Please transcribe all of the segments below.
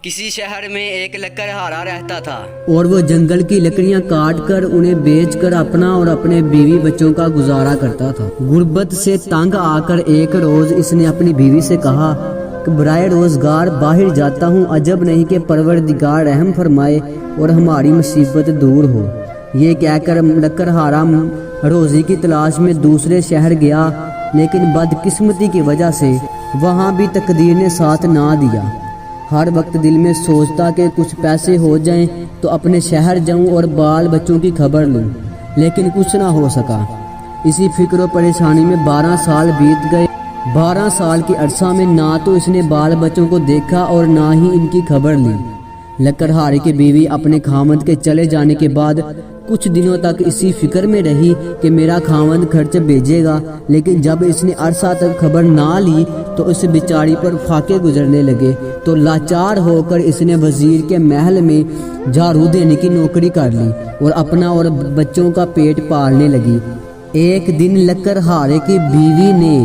کسی شہر میں ایک لکڑہارا رہتا تھا اور وہ جنگل کی لکڑیاں کاٹ کر انہیں بیچ کر اپنا اور اپنے بیوی بچوں کا گزارا کرتا تھا۔ غربت سے تنگ آ کر ایک روز اس نے اپنی بیوی سے کہا کہ برائے روزگار باہر جاتا ہوں، عجب نہیں کہ پروردگار رحم فرمائے اور ہماری مصیبت دور ہو۔ یہ کہہ کر لکڑہارا روزی کی تلاش میں دوسرے شہر گیا، لیکن بدقسمتی کی وجہ سے وہاں بھی تقدیر نے ساتھ نہ دیا۔ ہر وقت دل میں سوچتا کہ کچھ پیسے ہو جائیں تو اپنے شہر جاؤں اور بال بچوں کی خبر لوں، لیکن کچھ نہ ہو سکا۔ اسی فکر و پریشانی میں 12 سال بیت گئے۔ 12 سال کے عرصہ میں نہ تو اس نے بال بچوں کو دیکھا اور نہ ہی ان کی خبر لی۔ لکڑہارے کی بیوی اپنے خاوند کے چلے جانے کے بعد کچھ دنوں تک اسی فکر میں رہی کہ میرا خاوند خرچ بھیجے گا، لیکن جب اس نے عرصہ تک خبر نہ لی تو اس بیچاری پر فاقے گزرنے لگے، تو لاچار ہو کر اس نے وزیر کے محل میں جھاڑو دینے کی نوکری کر لی اور اپنا اور بچوں کا پیٹ پالنے لگی۔ ایک دن لکڑہارے کی بیوی نے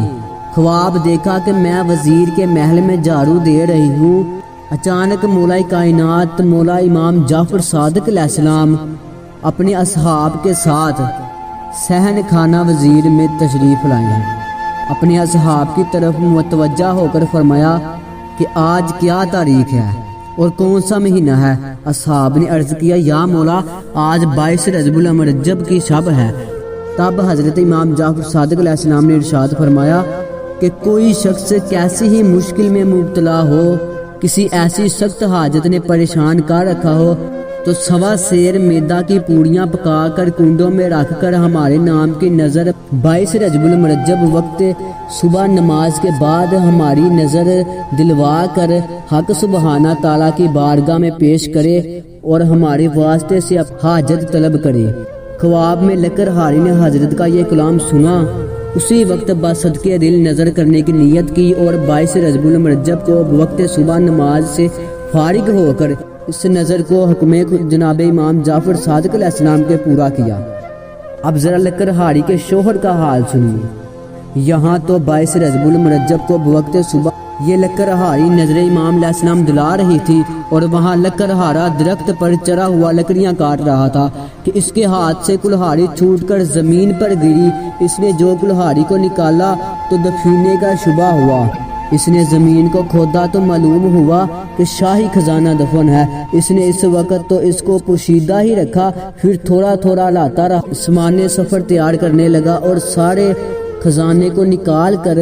خواب دیکھا کہ میں وزیر کے محل میں جھاڑو دے رہی ہوں۔ اچانک مولا کائنات مولا امام جعفر صادق علیہ السلام اپنے اصحاب کے ساتھ صحن خانہ وزیر میں تشریف لائے ہیں۔ اپنے اصحاب کی طرف متوجہ ہو کر فرمایا کہ آج کیا تاریخ ہے اور کون سا مہینہ ہے؟ اصحاب نے عرض کیا یا مولا آج 22 رجب المرجب کی شب ہے۔ تب حضرت امام جعفر صادق علیہ السلام نے ارشاد فرمایا کہ کوئی شخص کیسی ہی مشکل میں مبتلا ہو، کسی ایسی سخت حاجت نے پریشان کر رکھا ہو، تو 1.25 سیر میدا کی پوڑیاں پکا کر کنڈوں میں رکھ کر ہمارے نام کی نظر 22 رجب المرجب وقت صبح نماز کے بعد ہماری نظر دلوا کر حق سبحانہ تعالیٰ کی بارگاہ میں پیش کرے اور ہمارے واسطے سے حاجت طلب کرے۔ خواب میں لکڑہارے نے حضرت کا یہ کلام سنا، اسی وقت بصدقے دل نظر کرنے کی نیت کی اور 22 رجب المرجب کو وقت صبح نماز سے فارغ ہو کر اس نظر کو حکم جناب امام جعفر صادق علیہ السلام کے پورا کیا۔ اب ذرا لکڑہارے کے شوہر کا حال سنیے۔ یہاں تو 22 رجب المرجب کو بوقت صبح یہ لکڑہاری نظر امام علیہ السلام دلا رہی تھی اور وہاں لکڑہارا درخت پر چڑھا ہوا لکڑیاں کاٹ رہا تھا کہ اس کے ہاتھ سے کلہاڑی چھوٹ کر زمین پر گری۔ اس نے جو کلہاڑی کو نکالا تو دفینے کا شبہ ہوا۔ اس نے زمین کو کھودا تو معلوم ہوا کہ شاہی خزانہ دفن ہے۔ اس نے اس وقت تو اس کو پوشیدہ ہی رکھا، پھر تھوڑا تھوڑا لاتا رہا۔ سامان سفر تیار کرنے لگا اور سارے خزانے کو نکال کر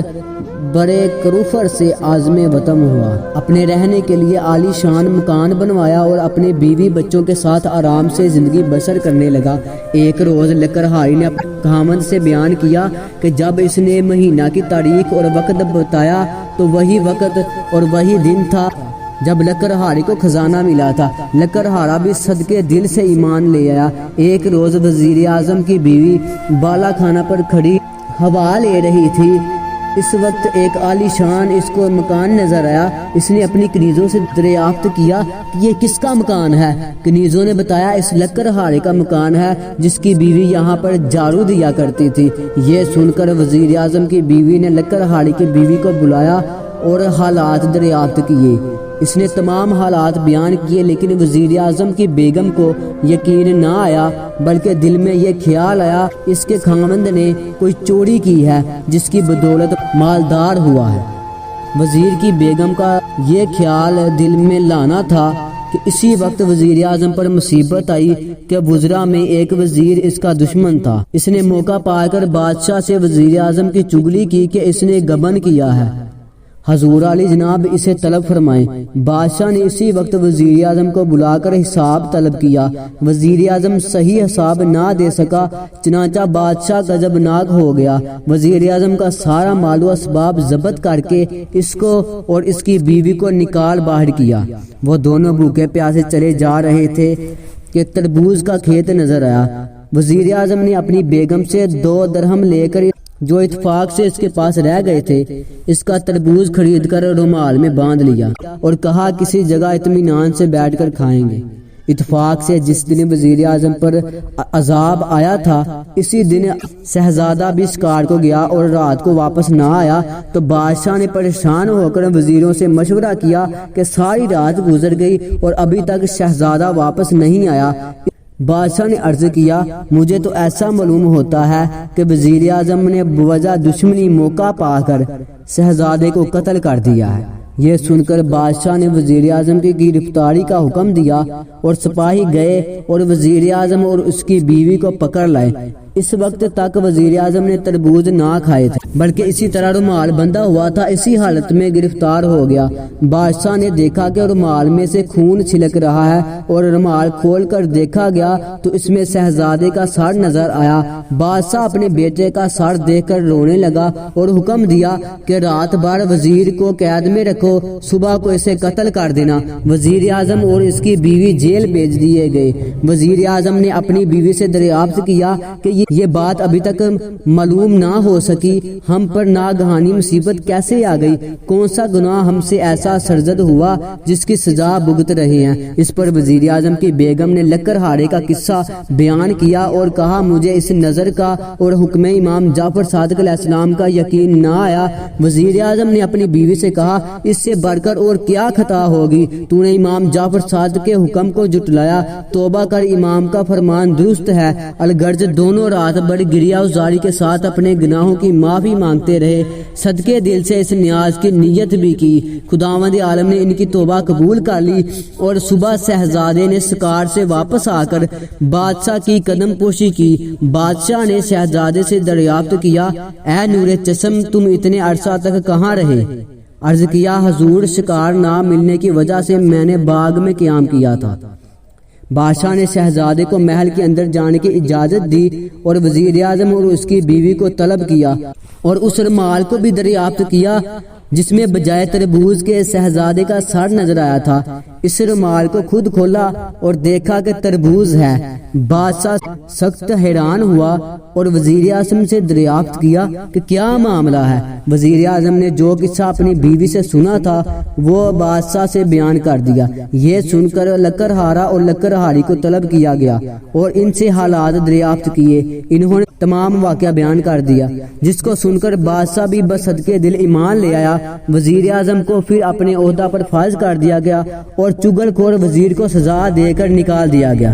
بڑے کروفر سے عازم وطن ہوا۔ اپنے رہنے کے لیے عالی شان مکان بنوایا اور اپنے بیوی بچوں کے ساتھ آرام سے زندگی بسر کرنے لگا۔ ایک روز لکڑہارے نے اپنے خاوند سے بیان کیا کہ جب اس نے مہینہ کی تاریخ اور وقت بتایا تو وہی وقت اور وہی دن تھا جب لکڑہارے کو خزانہ ملا تھا۔ لکڑہارا بھی صدقے دل سے ایمان لے آیا۔ ایک روز وزیر اعظم کی بیوی بالا خانہ پر کھڑی ہوا لے رہی تھی۔ اس وقت ایک عالی شان اس کو مکان نظر آیا۔ اس نے اپنی کنیزوں سے دریافت کیا کہ یہ کس کا مکان ہے؟ کنیزوں نے بتایا اس لکڑہارے کا مکان ہے جس کی بیوی یہاں پر جھاڑو دیا کرتی تھی۔ یہ سن کر وزیر اعظم کی بیوی نے لکڑہارے کی بیوی کو بلایا اور حالات دریافت کیے۔ اس نے تمام حالات بیان کیے، لیکن وزیر اعظم کی بیگم کو یقین نہ آیا، بلکہ دل میں یہ خیال آیا اس کے خاوند نے کوئی چوری کی ہے جس کی بدولت مالدار ہوا ہے۔ وزیر کی بیگم کا یہ خیال دل میں لانا تھا کہ اسی وقت وزیر اعظم پر مصیبت آئی کہ وزراء میں ایک وزیر اس کا دشمن تھا۔ اس نے موقع پا کر بادشاہ سے وزیر اعظم کی چغلی کی کہ اس نے گبن کیا ہے، حضور علی جناب اسے طلب فرمائیں۔ بادشاہ نے اسی وقت وزیر اعظم کو بلا کر حساب طلب کیا۔ وزیر اعظم صحیح حساب نہ دے سکا، چنانچہ بادشاہ غضبناک ہو گیا۔ وزیر اعظم کا سارا مال و اسباب ضبط کر کے اس کو اور اس کی بیوی کو نکال باہر کیا۔ وہ دونوں بھوکے پیاسے چلے جا رہے تھے کہ تربوز کا کھیت نظر آیا۔ وزیر اعظم نے اپنی بیگم سے 2 درہم لے کر جو اتفاق سے اس کے پاس رہ گئے تھے اس کا تربوز خرید کر رومال میں باندھ لیا اور کہا کسی جگہ اطمینان سے بیٹھ کر کھائیں گے۔ اتفاق سے جس دن وزیر اعظم پر عذاب آیا تھا اسی دن شہزادہ بھی شکار کو گیا اور رات کو واپس نہ آیا تو بادشاہ نے پریشان ہو کر وزیروں سے مشورہ کیا کہ ساری رات گزر گئی اور ابھی تک شہزادہ واپس نہیں آیا۔ بادشاہ نے عرض کیا مجھے تو ایسا معلوم ہوتا ہے کہ وزیر اعظم نے بوجہ دشمنی موقع پا کر شہزادے کو قتل کر دیا ہے۔ یہ سن کر بادشاہ نے وزیر اعظم کی گرفتاری کا حکم دیا اور سپاہی گئے اور وزیر اعظم اور اس کی بیوی کو پکڑ لائے۔ اس وقت تک وزیر اعظم نے تربوز نہ کھائے تھے بلکہ اسی طرح رومال بندھا ہوا تھا، اسی حالت میں گرفتار ہو گیا۔ بادشاہ نے دیکھا کہ رومال میں سے خون چھلک رہا ہے اور رومال کھول کر دیکھا گیا تو اس میں شہزادے کا سر نظر آیا۔ بادشاہ اپنے بیٹے کا سر دیکھ کر رونے لگا اور حکم دیا کہ رات بھر وزیر کو قید میں رکھو، صبح کو اسے قتل کر دینا۔ وزیر اعظم اور اس کی بیوی جیل بھیج دیے گئے۔ وزیر اعظم نے اپنی بیوی سے دریافت کیا کہ یہ بات ابھی تک معلوم نہ ہو سکی، ہم پر ناگہانی مصیبت کیسے آ گئی، کون سا گناہ ہم سے ایسا سرزد ہوا جس کی سزا بھگت رہے ہیں۔ اس پر وزیر اعظم کی بیگم نے لکڑہارے کا قصہ بیان کیا اور کہا مجھے اس نظر کا اور حکم امام جعفر صادق علیہ السلام کا یقین نہ آیا۔ وزیر اعظم نے اپنی بیوی سے کہا اس سے بڑھ کر اور کیا خطا ہوگی، تو نے امام جعفر صادق کے حکم کو جھٹلایا، توبہ کر، امام کا فرمان درست ہے۔ الغرض دونوں رات بڑی گریہ وزاری کے ساتھ اپنے گناہوں کی معافی مانگتے رہے، صدقے دل سے اس نیاز کی نیت بھی کی۔ خداوند عالم نے ان کی توبہ قبول کر لی اور صبح شہزادے نے شکار سے واپس آ کر بادشاہ کی قدم پوشی کی۔ بادشاہ نے شہزادے سے دریافت کیا اے نور چشم تم اتنے عرصہ تک کہاں رہے؟ عرض کیا حضور شکار نہ ملنے کی وجہ سے میں نے باغ میں قیام کیا تھا۔ بادشاہ نے شہزادے کو محل کے اندر جانے کی اجازت دی اور وزیر اعظم اور اس کی بیوی کو طلب کیا اور اس رومال کو بھی دریافت کیا جس میں بجائے تربوز کے شہزادے کا سر نظر آیا تھا۔ اس رومال کو خود کھولا اور دیکھا کہ تربوز ہے۔ بادشاہ سخت حیران ہوا اور وزیر اعظم سے دریافت کیا کہ کیا معاملہ ہے۔ وزیر اعظم نے جو قصہ اپنی بیوی سے سنا تھا وہ بادشاہ سے بیان کر دیا۔ یہ سن کر لکڑہارا اور لکڑہاری کو طلب کیا گیا اور ان سے حالات دریافت کیے۔ انہوں نے تمام واقعہ بیان کر دیا جس کو سن کر بادشاہ بھی بصدقے دل ایمان لے آیا۔ وزیر اعظم کو پھر اپنے عہدہ پر فائز کر دیا گیا اور چغل خور وزیر کو سزا دے کر نکال دیا گیا۔